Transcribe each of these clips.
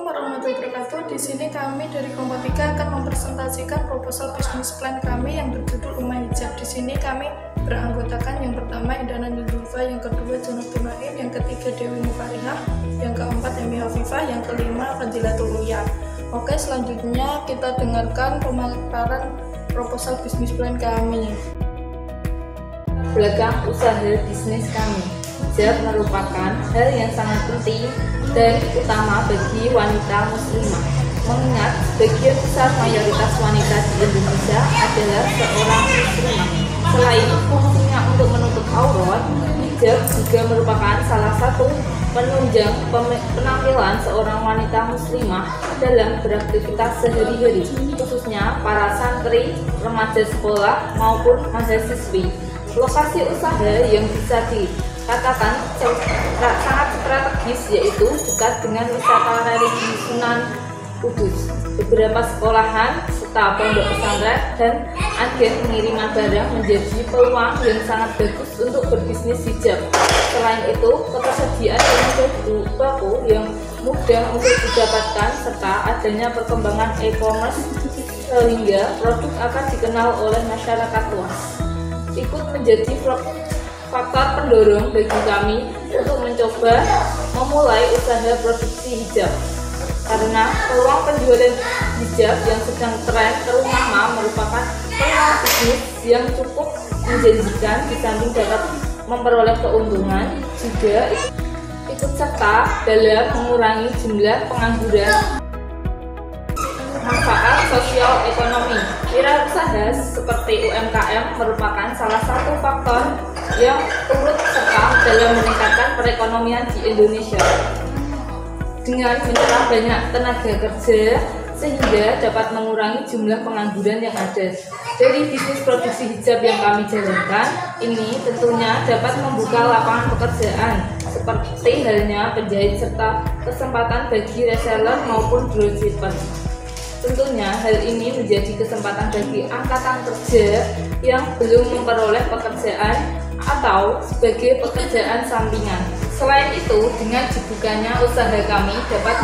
Assalamualaikum warahmatullahi wabarakatuh. Di sini kami dari Kelompok 3 akan mempresentasikan proposal bisnis plan kami yang berjudul Rumah Hijab. Di sini kami beranggotakan yang pertama Indana Nildufa, yang kedua Jonathan Rahim, yang ketiga Dewi Mufarihah, yang keempat Emi Hafifah, yang kelima Fadilatul Uya. Oke, selanjutnya kita dengarkan pemaparan proposal bisnis plan kami. Belakang usaha bisnis kami. Hijab merupakan hal yang sangat penting dan utama bagi wanita muslimah, mengingat sebagian besar mayoritas wanita di Indonesia adalah seorang muslimah. Selain fungsinya untuk menutup aurat, hijab juga merupakan salah satu penunjang penampilan seorang wanita muslimah dalam beraktivitas sehari-hari, khususnya para santri, remaja sekolah maupun mahasiswi. Lokasi usaha yang bisa dikatakan sangat strategis yaitu dekat dengan wisata religi Sunan Kudus, beberapa sekolahan serta pondok pesantren dan agen pengiriman barang menjadi peluang yang sangat bagus untuk berbisnis hijab. Selain itu, ketersediaan baku yang mudah untuk didapatkan serta adanya perkembangan e-commerce sehingga produk akan dikenal oleh masyarakat luas. Ikut menjadi faktor pendorong bagi kami untuk mencoba memulai usaha produksi hijab, karena peluang penjualan hijab yang sedang tren terutama merupakan peluang bisnis yang cukup menjanjikan. Di samping dapat memperoleh keuntungan, juga ikut serta dalam mengurangi jumlah pengangguran. Manfaat sosial ekonomi. Wirausaha seperti UMKM merupakan salah satu faktor yang turut serta dalam meningkatkan perekonomian di Indonesia. Dengan menyerap banyak tenaga kerja sehingga dapat mengurangi jumlah pengangguran yang ada. Dari bisnis produksi hijab yang kami jalankan ini tentunya dapat membuka lapangan pekerjaan seperti halnya penjahit serta kesempatan bagi reseller maupun dropshipper. Tentunya hal ini menjadi kesempatan bagi angkatan kerja yang belum memperoleh pekerjaan atau sebagai pekerjaan sampingan. Selain itu, dengan dibukanya usaha kami dapat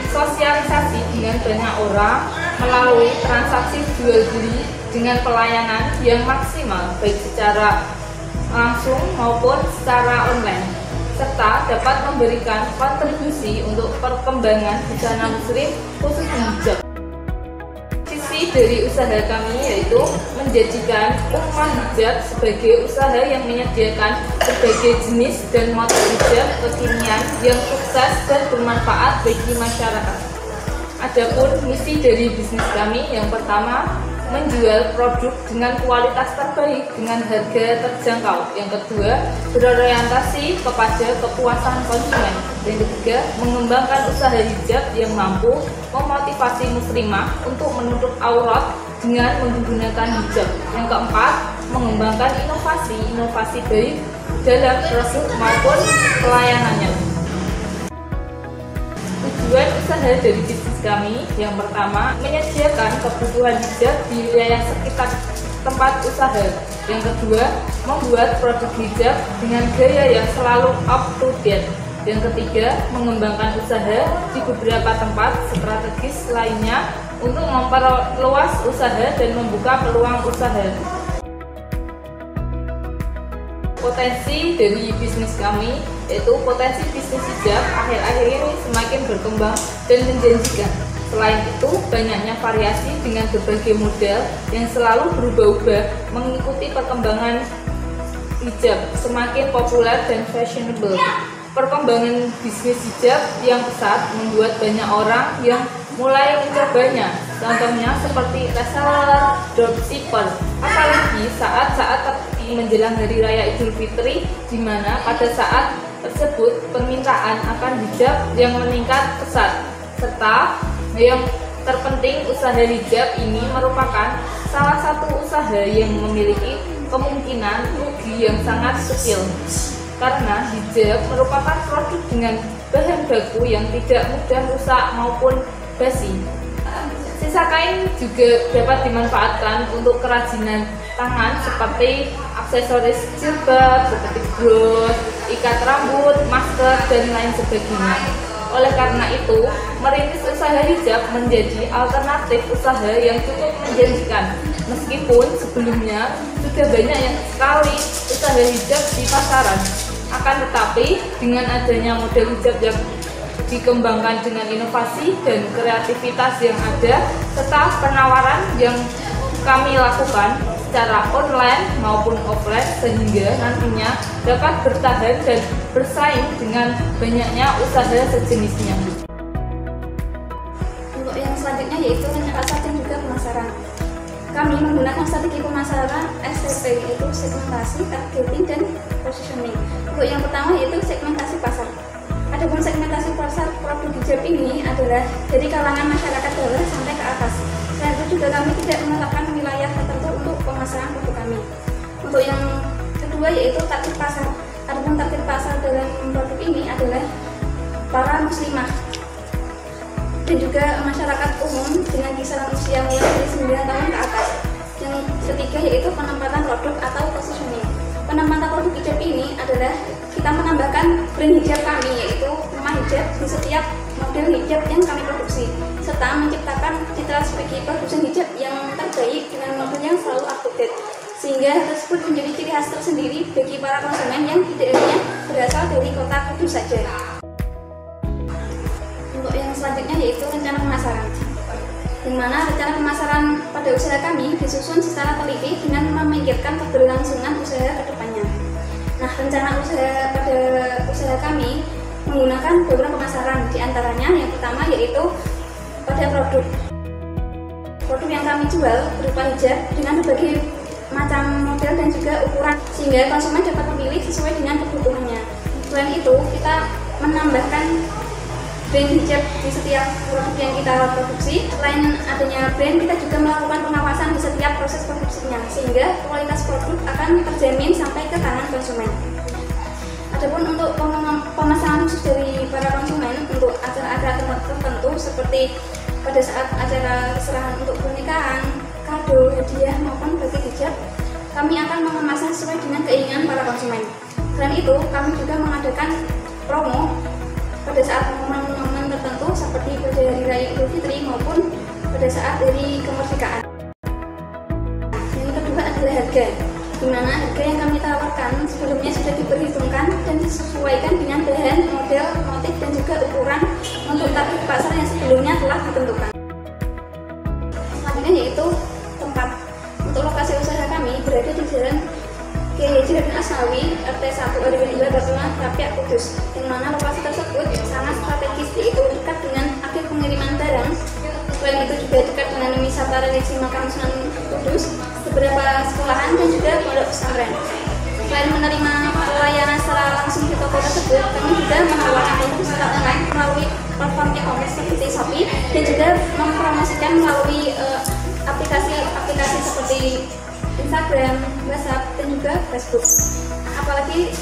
bersosialisasi dengan banyak orang melalui transaksi jual beli dengan pelayanan yang maksimal baik secara langsung maupun secara online, serta dapat memberikan kontribusi untuk perkembangan busana muslim khususnya hijab. Dari usaha kami yaitu menjadikan Rumah Hijab sebagai usaha yang menyediakan berbagai jenis dan motif hijab kekinian yang sukses dan bermanfaat bagi masyarakat. Adapun misi dari bisnis kami yang pertama, menjual produk dengan kualitas terbaik dengan harga terjangkau. Yang kedua, berorientasi kepada kepuasan konsumen. Yang ketiga, mengembangkan usaha hijab yang mampu memotivasi muslimah untuk menutup aurat dengan menggunakan hijab. Yang keempat, mengembangkan inovasi baik dalam produk maupun pelayanannya. Tujuan usaha dari bisnis kami yang pertama, menyediakan kebutuhan hijab di wilayah sekitar tempat usaha. Yang kedua, membuat produk hijab dengan gaya yang selalu up to date. Yang ketiga, mengembangkan usaha di beberapa tempat strategis lainnya untuk memperluas usaha dan membuka peluang usaha. Potensi dari bisnis kami yaitu potensi bisnis hijab akhir-akhir ini semakin berkembang dan menjanjikan. Selain itu, banyaknya variasi dengan berbagai model yang selalu berubah-ubah mengikuti perkembangan hijab semakin populer dan fashionable. Perkembangan bisnis hijab yang pesat membuat banyak orang yang mulai mencobanya. Contohnya seperti reseller, dropshipper, apalagi saat-saat menjelang Hari Raya Idul Fitri, di mana pada saat tersebut permintaan akan hijab yang meningkat pesat. Serta yang terpenting, usaha hijab ini merupakan salah satu usaha yang memiliki kemungkinan rugi yang sangat kecil, karena hijab merupakan produk dengan bahan baku yang tidak mudah rusak maupun basi. Sisa kain juga dapat dimanfaatkan untuk kerajinan tangan seperti aksesoris jilbab, seperti bros, ikat rambut, masker, dan lain sebagainya. Oleh karena itu, merintis usaha hijab menjadi alternatif usaha yang cukup menjanjikan. Meskipun sebelumnya sudah banyak yang sekali usaha hijab di pasaran. Akan tetapi, dengan adanya model hijab yang dikembangkan dengan inovasi dan kreativitas yang ada, serta penawaran yang kami lakukan secara online maupun offline, sehingga nantinya dapat bertahan dan bersaing dengan banyaknya usaha sejenisnya. Untuk yang selanjutnya yaitu rencana dan juga pemasaran. Kami menggunakan strategi pemasaran STP, yaitu segmentasi, targeting, dan positioning. Untuk yang pertama yaitu segmentasi pasar. Adapun segmentasi pasar produk hijab ini adalah dari kalangan masyarakat bawah sampai ke atas. Selain itu juga kami tidak menetapkan wilayah tertentu untuk pemasaran produk kami. Untuk yang kedua yaitu target pasar. Adapun target pasar dalam produk ini adalah para muslimah dan juga masyarakat umum dengan kisaran usia mulai dari 9 tahun ke atas. Yang ketiga yaitu penempatan produk atau positioning. Penempatan produk hijab ini adalah kita menambahkan brand hijab kami, yaitu rumah hijab di setiap model hijab yang kami produksi, serta menciptakan citra sebagai produsen hijab yang terbaik dengan model yang selalu up to date, sehingga hal tersebut menjadi ciri khas tersendiri bagi para konsumen yang tidak hanya berasal dari kota Kudus saja. Untuk yang selanjutnya yaitu rencana pemasaran, di mana rencana pemasaran pada usaha kami disusun secara teliti dengan memikirkan keberlangsungan usaha ke depannya. Nah, rencana usaha pada usaha kami menggunakan beberapa pemasaran, diantaranya yang pertama yaitu pada produk yang kami jual berupa hijab dengan berbagai macam model dan juga ukuran, sehingga konsumen dapat memilih sesuai dengan kebutuhannya. Selain itu, kita menambahkan brand hijab di setiap produk yang kita produksi. Selain adanya brand, kita juga melakukan pengawasan di setiap proses produksinya, sehingga kualitas produk akan terjamin sampai ke tangan konsumen. Adapun untuk pemasaran khusus dari para konsumen untuk acara-acara tertentu seperti pada saat acara keserahan untuk pernikahan, kado, hadiah maupun bagi hijab, kami akan mengemasnya sesuai dengan keinginan para konsumen. Selain itu, kami juga mengadakan promo pada saat momen-momen tertentu seperti pada Hari Raya Idul Fitri maupun pada saat hari kemerdekaan. Yang kedua adalah harga, di mana harga yang kami tawarkan sebelumnya sudah diperhitungkan dan disesuaikan dengan bahan, model, motif, dan juga ukuran untuk target pasar yang sebelumnya telah ditentukan. Selanjutnya yaitu tempat. Untuk lokasi usaha kami berada di Jalan Kiai Haji Raden Asnawi, RT 1 RW 2 Batuan, Rapiak, Kudus, yang mana lokasi tersebut sangat strategis, yaitu dekat dengan akhir pengiriman barang. Selain itu juga dekat dengan wisata religi Makam Sunan Kudus, beberapa sekolahan dan juga pondok pesantren. Selain menerima pelayanan secara langsung di toko tersebut, kami juga menawarkan produk secara online melalui platform e-commerce seperti Shopee dan juga mempromosikan melalui aplikasi seperti Instagram, WhatsApp, dan juga Facebook. Apalagi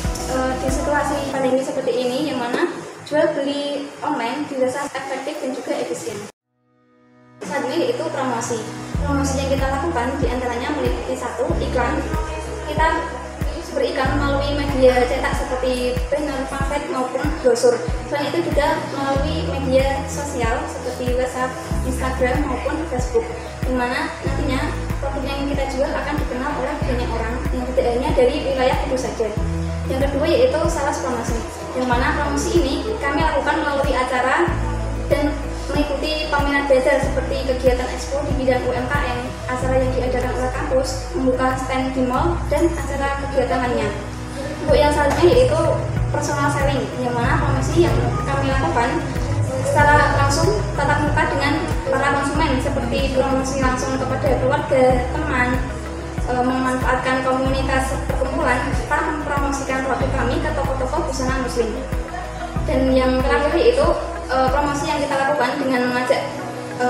di situasi pandemi seperti ini, yang mana jual beli online dirasa efektif dan juga efisien. Selanjutnya yaitu promosi. Promosi yang kita lakukan diantaranya meliputi satu, iklan. Kita beriklan melalui media cetak seperti banner, pamflet maupun brosur. Selain itu juga melalui media sosial seperti WhatsApp, Instagram maupun Facebook, di mana nantinya produk yang kita jual akan dikenal oleh banyak orang yang tidak hanya dari wilayah Kudus saja. Yang kedua yaitu sales promosi, yang mana promosi ini kami lakukan melalui acara dan mengikuti pameran bazar seperti kegiatan expo di bidang UMKM, acara yang diadakan oleh kampus, membuka stand di mall, dan acara kegiatan lainnya. Untuk yang selanjutnya yaitu personal selling, yang mana promosi yang kami lakukan secara langsung tatap muka dengan para konsumen, seperti promosi langsung kepada keluarga, teman, memanfaatkan komunitas perkumpulan, serta mempromosikan produk kami ke toko-toko busana muslim. Dan yang terakhir yaitu promosi yang kita lakukan dengan mengajak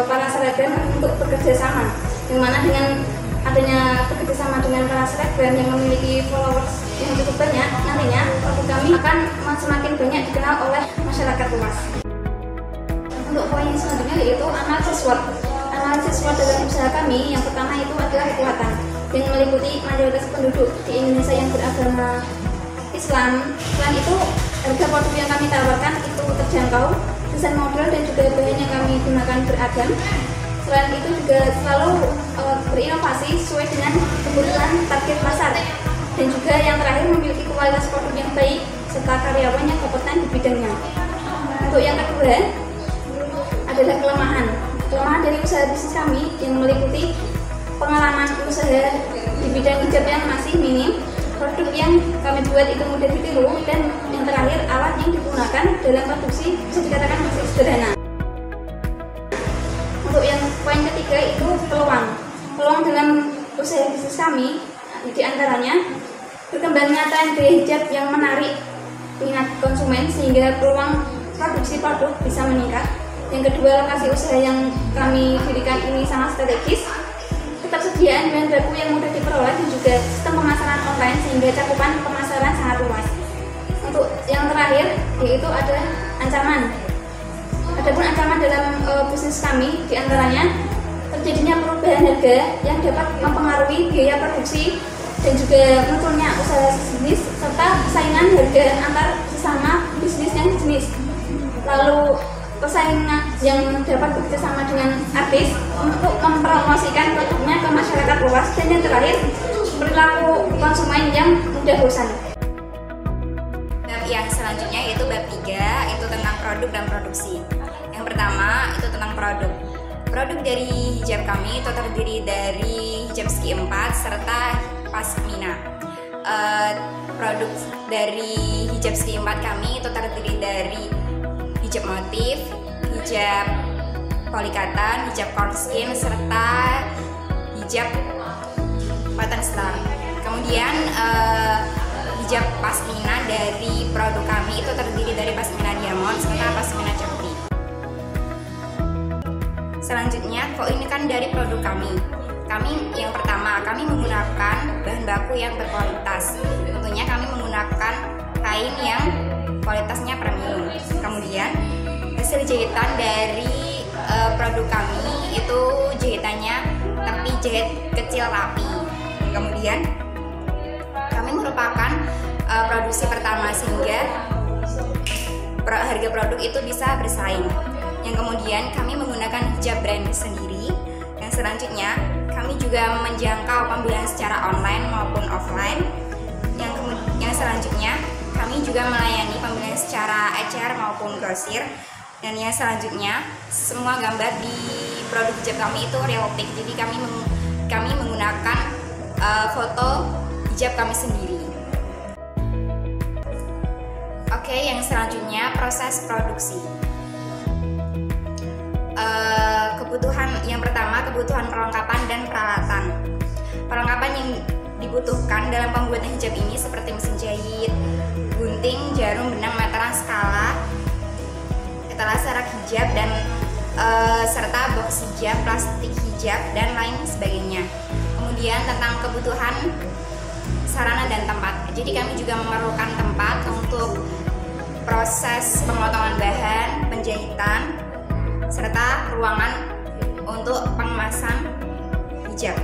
para selebgram untuk bekerja sama, yang mana dengan adanya bekerja sama dengan para selebgram yang memiliki followers yang cukup banyak, nantinya produk kami akan semakin banyak dikenal oleh masyarakat luas. Untuk poin selanjutnya yaitu analisis SWOT. Analisis SWOT dalam usaha kami yang pertama itu adalah kekuatan, yang meliputi mayoritas penduduk di Indonesia yang beragama Islam. Selain itu, harga produk yang kami tawarkan itu terjangkau, desain model dan juga bahan yang kami gunakan beragam. Selain itu juga selalu berinovasi sesuai dengan kebutuhan target pasar. Dan juga yang terakhir memiliki kualitas produk yang baik serta karyawan yang kompeten di bidangnya. Untuk yang kedua adalah kelemahan. Kelemahan dari usaha bisnis kami yang meliputi pengalaman usaha di bidang hijab yang masih minim, produk yang kami buat itu mudah ditiru, dan yang terakhir alat yang digunakan dalam produksi bisa dikatakan masih sederhana. Untuk yang poin ketiga itu peluang. Peluang dalam usaha bisnis kami di antaranya berkembangnya tren gaya hijab yang menarik minat konsumen sehingga peluang produksi produk bisa meningkat. Yang kedua, lokasi usaha yang kami dirikan ini sangat strategis, ketersediaan bahan baku yang mudah diperoleh, dan juga sistem pemasaran online sehingga cakupan pemasaran sangat luas. Untuk yang terakhir yaitu ada ancaman. Adapun ancaman dalam bisnis kami diantaranya terjadinya perubahan harga yang dapat mempengaruhi biaya produksi dan juga munculnya usaha bisnis serta persaingan harga antar sesama bisnis yang jenis. Lalu persaingan yang dapat bekerjasama dengan artis untuk mempromosikan produknya ke masyarakat luas, dan yang terakhir perilaku konsumen yang mudah bosan. Bab yang selanjutnya yaitu bab 3, itu tentang produk dan produksi. Yang pertama itu tentang produk. Produk dari hijab kami itu terdiri dari hijab segi 4 serta pasmina. Produk dari hijab segi 4 kami itu terdiri dari hijab motif, hijab polikatan, hijab cornskin, serta hijab cotton star. Kemudian hijab pasmina dari produk kami itu terdiri dari pasmina diamond serta pasmina cherry. Selanjutnya, ini kan dari produk kami. Yang pertama, kami menggunakan bahan baku yang berkualitas. Tentunya kami menggunakan kain yang kualitasnya premium. Kemudian hasil jahitan dari produk kami itu jahitannya tepi jahit kecil rapi. Kemudian kami merupakan produksi pertama sehingga harga produk itu bisa bersaing. Yang kemudian kami menggunakan hijab brand sendiri. Yang selanjutnya kami juga menjangkau pembelian secara online maupun offline. Yang selanjutnya kami juga melayani pembelian secara ecer maupun grosir. Dan yang selanjutnya semua gambar di produk hijab kami itu realistik. Jadi kami menggunakan foto hijab kami sendiri. Oke, yang selanjutnya proses produksi. Yang pertama kebutuhan perlengkapan dan peralatan. Perlengkapan yang dibutuhkan dalam pembuatan hijab ini seperti mesin jahit, gunting, jarum, benang, meteran, skala, etalase rak hijab, dan serta box hijab, plastik hijab, dan lain sebagainya. Kemudian tentang kebutuhan sarana dan tempat. Jadi kami juga memerlukan tempat untuk proses pemotongan bahan, penjahitan, serta ruangan untuk pengemasan hijab.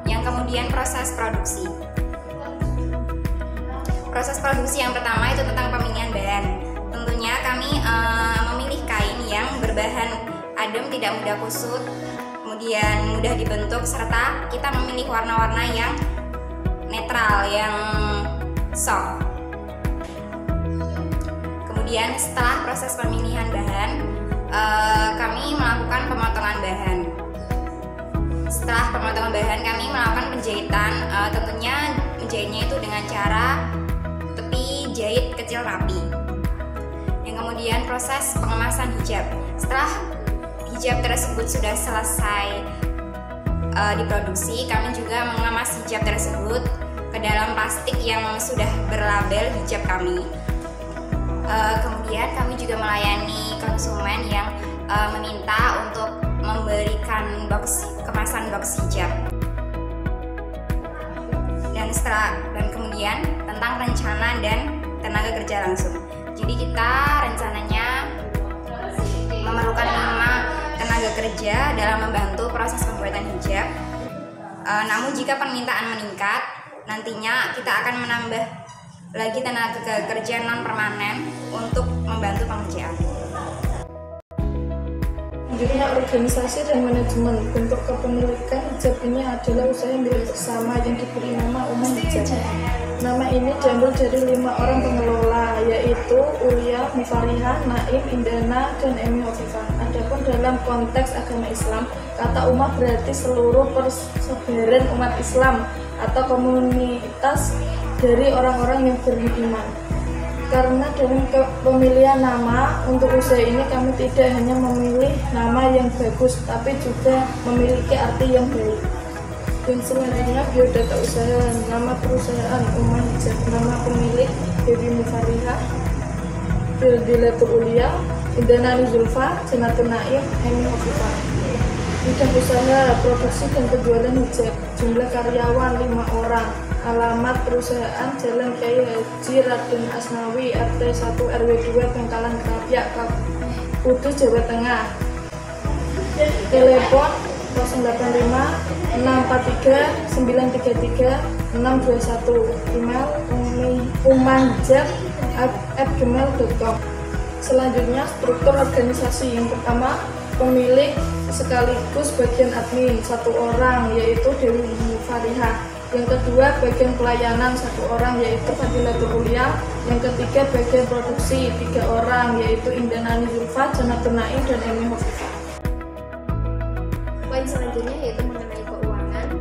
Yang kemudian proses produksi. Proses produksi yang pertama itu tentang pemilihan bahan. Tentunya kami memilih kain yang berbahan adem, tidak mudah kusut, kemudian mudah dibentuk, serta kita memilih warna-warna yang netral, yang soft. Kemudian setelah proses pemilihan bahan, kami melakukan pemotongan bahan. Setelah pemotongan bahan, kami melakukan penjahitan. Tentunya menjahitnya itu dengan cara tepi jahit kecil rapi. Yang kemudian proses pengemasan hijab. Setelah hijab tersebut sudah selesai diproduksi, kami juga mengemas hijab tersebut ke dalam plastik yang sudah berlabel hijab kami. Kemudian kami juga melayani konsumen yang meminta untuk memberikan kemasan box hijab. Dan kemudian tentang rencana dan tenaga kerja langsung. Jadi kita rencananya memerlukan 5 tenaga kerja dalam membantu proses pembuatan hijab. Namun jika permintaan meningkat, nantinya kita akan menambah lagi tenaga kerja non permanen untuk membantu pengerjaan. Selanjutnya, organisasi dan manajemen. Bentuk kepemilikan hijab ini adalah usaha milik bersama yang diberi nama Ummah Hijab. Nama ini diambil dari 5 orang pengelola, yaitu Ulia, Mufarihah, Naim, Indana, dan Emi Hovifah. Adapun dalam konteks agama Islam, kata ummah berarti seluruh persebaran umat Islam atau komunitas dari orang-orang yang beriman. Karena dalam pemilihan nama untuk usaha ini kami tidak hanya memilih nama yang bagus, tapi juga memiliki arti yang baik. Dan selanjutnya biodata usaha. Nama perusahaan Ummah Hijab, nama pemilik Dewi Mufarihah, Fildilatul Ulia, Indana Zulfa, Janatun Naim, Emi Hovifah. Bidang usaha produksi dan penjualan hijab. Jumlah karyawan 5 orang. Alamat perusahaan Jalan Kiai Haji Raden Asnawi, RT 1 RW 2 Bangkalan Krapyak, Kudus, Jawa Tengah. Telepon 085 643 933 621. Email ummahhijab@gmail.com. Selanjutnya, struktur organisasi. Yang pertama, pemilik sekaligus bagian admin 1 orang, yaitu Dewi Mufarihah. Yang kedua, bagian pelayanan 1 orang, yaitu Fadilatul Ulia. Yang ketiga, bagian produksi 3 orang, yaitu Indana Zulfa, Janatun Naim, dan Emi Hovifah. Poin selanjutnya yaitu mengenai keuangan.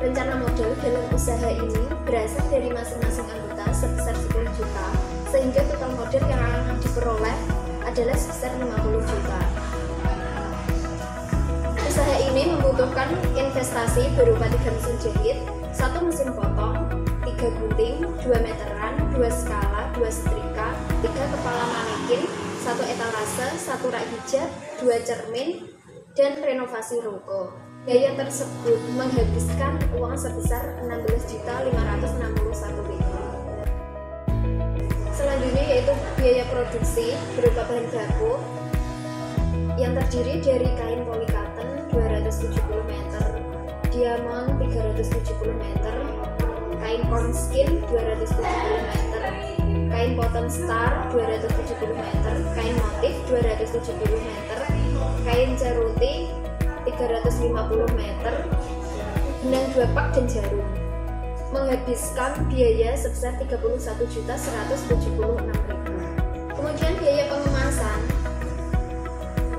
Rencana modal dalam usaha ini berasal dari masing-masing anggota sebesar 10 juta, sehingga total modal yang akan diperoleh adalah sebesar 50 juta. Usaha ini membutuhkan investasi berupa 3 mesin jahit, 1 mesin potong, 3 gunting, 2 meteran, 2 skala, 2 setrika, 3 kepala manekin, 1 etalase, 1 rak hijab, 2 cermin, dan renovasi ruko. Biaya tersebut menghabiskan uang sebesar 16.561.000. Selanjutnya yaitu biaya produksi berupa bahan baku yang terdiri dari kain polycotton 270 meter, diamond 370 meter, kain cornskin 270 meter, kain cotton star 270 meter, kain motif 270 meter, kain ceruti 350 meter, benang 2 pak dan jarum. Menghabiskan biaya sebesar 31.176.000. Kemudian biaya pengemasan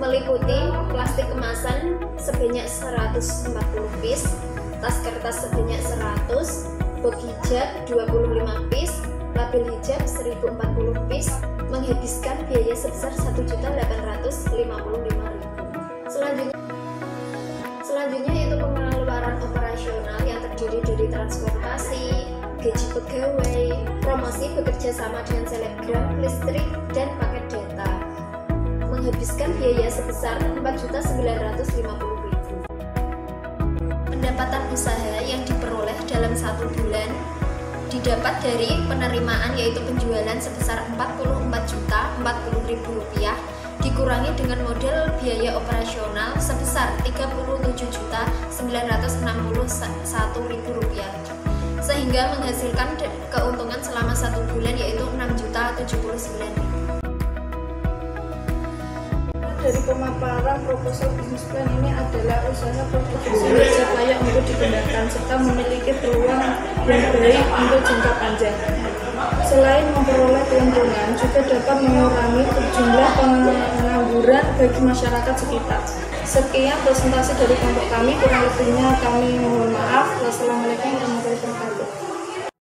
meliputi plastik kemasan sebanyak 140 piece, tas kertas sebanyak 100, box hijab 25 piece, label hijab 1040 piece, menghabiskan biaya sebesar 1.855.000. Selanjutnya yaitu pengeluaran operasional yang terdiri dari transportasi, gaji pegawai, promosi bekerja sama dengan selebgram, listrik, dan paket data. Menghabiskan biaya sebesar 4.950.000. Pendapatan usaha yang diperoleh dalam 1 bulan didapat dari penerimaan yaitu penjualan sebesar Rp44.040.000 dikurangi dengan modal biaya operasional sebesar Rp37.961.000 sehingga menghasilkan keuntungan selama 1 bulan yaitu Rp6.079.000. Dari pemaparan proposal bisnis plan ini adalah usaha produksi hijab layak untuk dikembangkan serta memiliki peluang yang baik untuk jangka panjang. Selain memperoleh keuntungan, juga dapat mengurangi jumlah pengangguran bagi masyarakat sekitar. Sekian presentasi dari kelompok kami, kurang lebihnya kami mohon maaf.